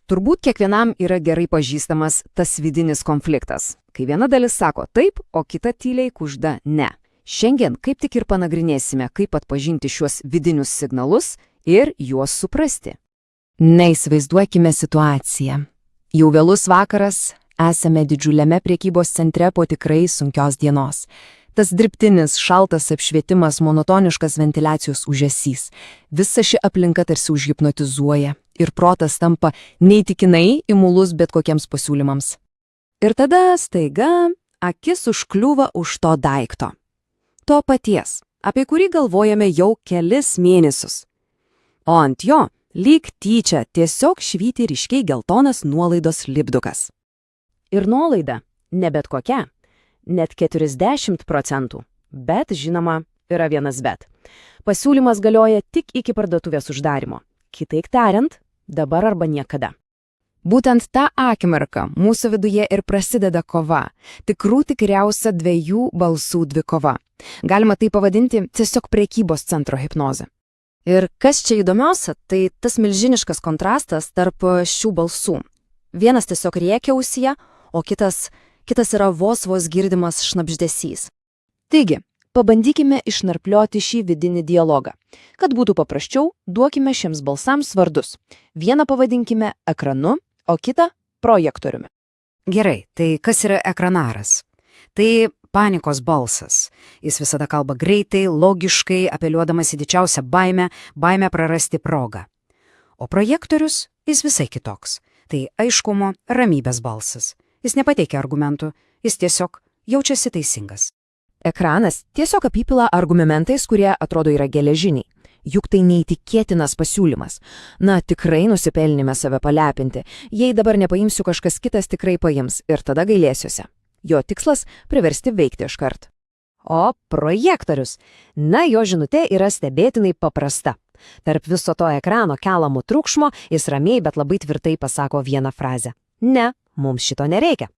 Turbūt kiekvienam yra gerai pažįstamas tas vidinis konfliktas, kai viena dalis sako taip, o kita tyliai kužda ne. Šiandien kaip tik ir panagrinėsime, kaip atpažinti šiuos vidinius signalus ir juos suprasti. Neįsivaizduokime situaciją. Jau vėlus vakaras, esame didžiuliame prekybos centre po tikrai sunkios dienos. Tas dirbtinis, šaltas apšvietimas, monotoniškas ventiliacijos ūžesys. Visa ši aplinka tarsi užhipnotizuoja ir protas tampa neįtikinai imlus bet kokiems pasiūlymams. Ir tada staiga akis užkliūva už to daikto. To paties, apie kurį galvojame jau kelis mėnesius. O ant jo, lyg tyčia, tiesiog švyti ryškiai geltonas nuolaidos lipdukas. Ir nuolaida ne bet kokia. Net 40%, bet, žinoma, yra vienas bet. Pasiūlymas galioja tik iki parduotuvės uždarimo. Kitaip tariant, dabar arba niekada. Būtent tą akimirką mūsų viduje ir prasideda kova, tikriausia dviejų balsų dvikova. Galima tai pavadinti tiesiog prekybos centro hipnoze. Ir kas čia įdomiausia, tai tas milžiniškas kontrastas tarp šių balsų. Vienas tiesiog rėkia ausyje, o kitas yra vos girdimas šnabždesys. Taigi, pabandykime išnarplioti šį vidinį dialogą. Kad būtų paprasčiau, duokime šiems balsams vardus. Vieną pavadinkime ekranu, o kitą projektoriumi. Gerai, tai kas yra ekranaras? Tai panikos balsas. Jis visada kalba greitai, logiškai, apeliuodamas į didžiausią baimę prarasti progą. O projektorius jis visai kitoks. Tai aiškumo, ramybės balsas. Jis nepateikia argumentų, jis tiesiog jaučiasi teisingas. Ekranas tiesiog apipila argumentais, kurie atrodo yra geležiniai. Juk tai neįtikėtinas pasiūlymas. Na, tikrai nusipelnime save palepinti. Jei dabar nepaimsiu, kažkas kitas tikrai paims ir tada gailėsiuosi. Jo tikslas – priversti veikti iškart. O projektorius. Na, jo žinutė yra stebėtinai paprasta. Tarp viso to ekrano keliamo triukšmo jis ramiai, bet labai tvirtai pasako vieną frazę. Ne, mums šito nereikia.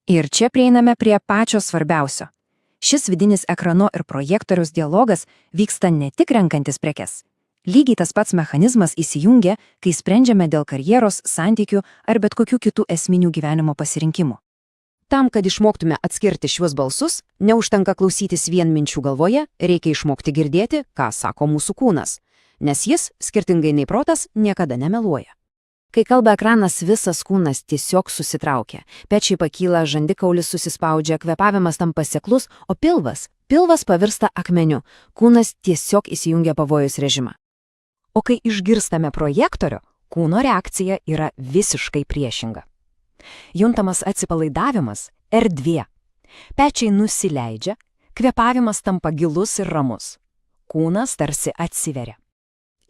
Ir čia prieiname prie pačio svarbiausio. Šis vidinis ekrano ir projektoriaus dialogas vyksta ne tik renkantis prekes. Lygiai tas pats mechanizmas įsijungia, kai sprendžiame dėl karjeros, santykių ar bet kokių kitų esminių gyvenimo pasirinkimų. Tam, kad išmoktume atskirti šiuos balsus, neužtenka klausytis vien minčių galvoje, reikia išmokti girdėti, ką sako mūsų kūnas. Nes jis, skirtingai nei protas, niekada nemeluoja. Kai kalba ekranas, visas kūnas tiesiog susitraukia. Pečiai pakyla, žandikaulis susispaudžia, kvėpavimas tampa seklus, o pilvas pavirsta akmeniu. Kūnas tiesiog įsijungia pavojus režimą. O kai išgirstame projektorio, kūno reakcija yra visiškai priešinga. Juntamas atsipalaidavimas, erdvė. Pečiai nusileidžia, kvėpavimas tampa gilus ir ramus. Kūnas tarsi atsiveria.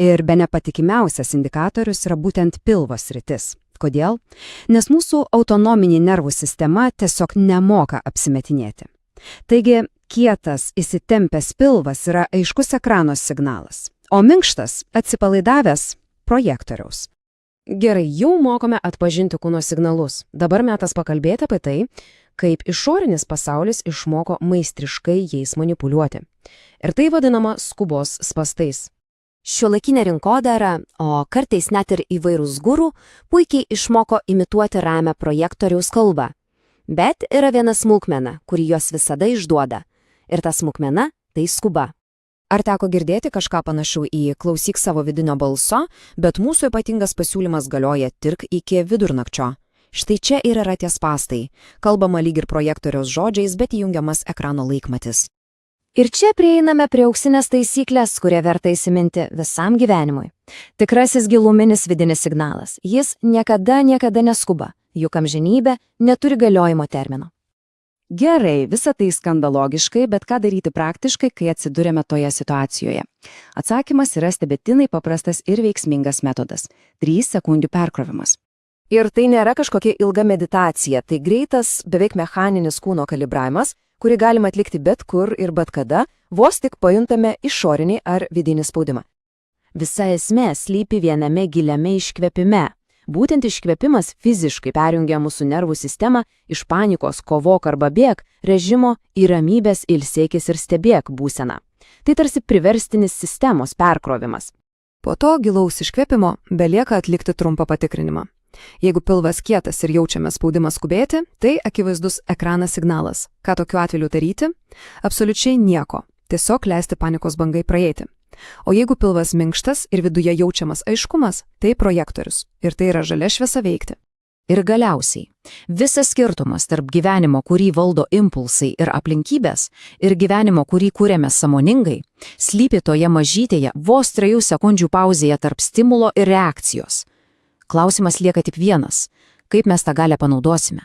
Ir bene patikimiausias indikatorius yra būtent pilvo sritis. Kodėl? Nes mūsų autonominė nervų sistema tiesiog nemoka apsimetinėti. Taigi, kietas, įsitempęs pilvas yra aiškus ekrano signalas, o minkštas, atsipalaidavęs projektoriaus. Gerai, jau mokome atpažinti kūno signalus. Dabar metas pakalbėti apie tai, kaip išorinis pasaulis išmoko meistriškai jais manipuliuoti. Ir tai vadinama skubos spąstais. Šiuolaikinė rinkodara, o kartais net ir įvairūs gurų, puikiai išmoko imituoti ramią projektoriaus kalbą. Bet yra viena smulkmena, kuri juos visada išduoda. Ir ta smulkmena – tai skuba. Ar teko girdėti kažką panašiau į klausyk savo vidinio balso, bet mūsų ypatingas pasiūlymas galioja tik iki vidurnakčio. Štai čia ir yra tie spąstai. Kalbama lyg ir projektoriaus žodžiais, bet įjungiamas ekrano laikmatis. Ir čia prieiname prie auksinės taisyklės, kurie verta įsiminti visam gyvenimui. Tikrasis giluminis vidinis signalas. Jis niekada neskuba, juk amžinybė neturi galiojimo termino. Gerai, visa tai skamba logiškai, bet ką daryti praktiškai, kai atsidurėme toje situacijoje? Atsakymas yra stebėtinai paprastas ir veiksmingas metodas – 3 sekundžių perkrovimas. Ir tai nėra kažkokia ilga meditacija, tai greitas, beveik mechaninis kūno kalibravimas, kurį galima atlikti bet kur ir bet kada, vos tik pajuntame išorinį ar vidinį spaudimą. Visa esmė slypi viename giliame iškvėpime. Būtent iškvėpimas fiziškai perjungia mūsų nervų sistemą iš panikos, kovok arba bėk, režimo į ramybės ilsėkis ir stebėk būseną. Tai tarsi priverstinis sistemos perkrovimas. Po to gilaus iškvėpimo belieka atlikti trumpą patikrinimą. Jeigu pilvas kietas ir jaučiame spaudimą skubėti, tai akivaizdus ekrano signalas. Ką tokiu atveju daryti? Absoliučiai nieko. Tiesiog leisti panikos bangai praeiti. O jeigu pilvas minkštas ir viduje jaučiamas aiškumas, tai projektorius. Ir tai yra žalia šviesa veikti. Ir galiausiai, visas skirtumas tarp gyvenimo, kurį valdo impulsai ir aplinkybės, ir gyvenimo, kurį kūrėme sąmoningai, slypi toje mažytėje vos 3 sekundžių pauzėje tarp stimulo ir reakcijos. Klausimas lieka tik vienas – kaip mes tą galią panaudosime?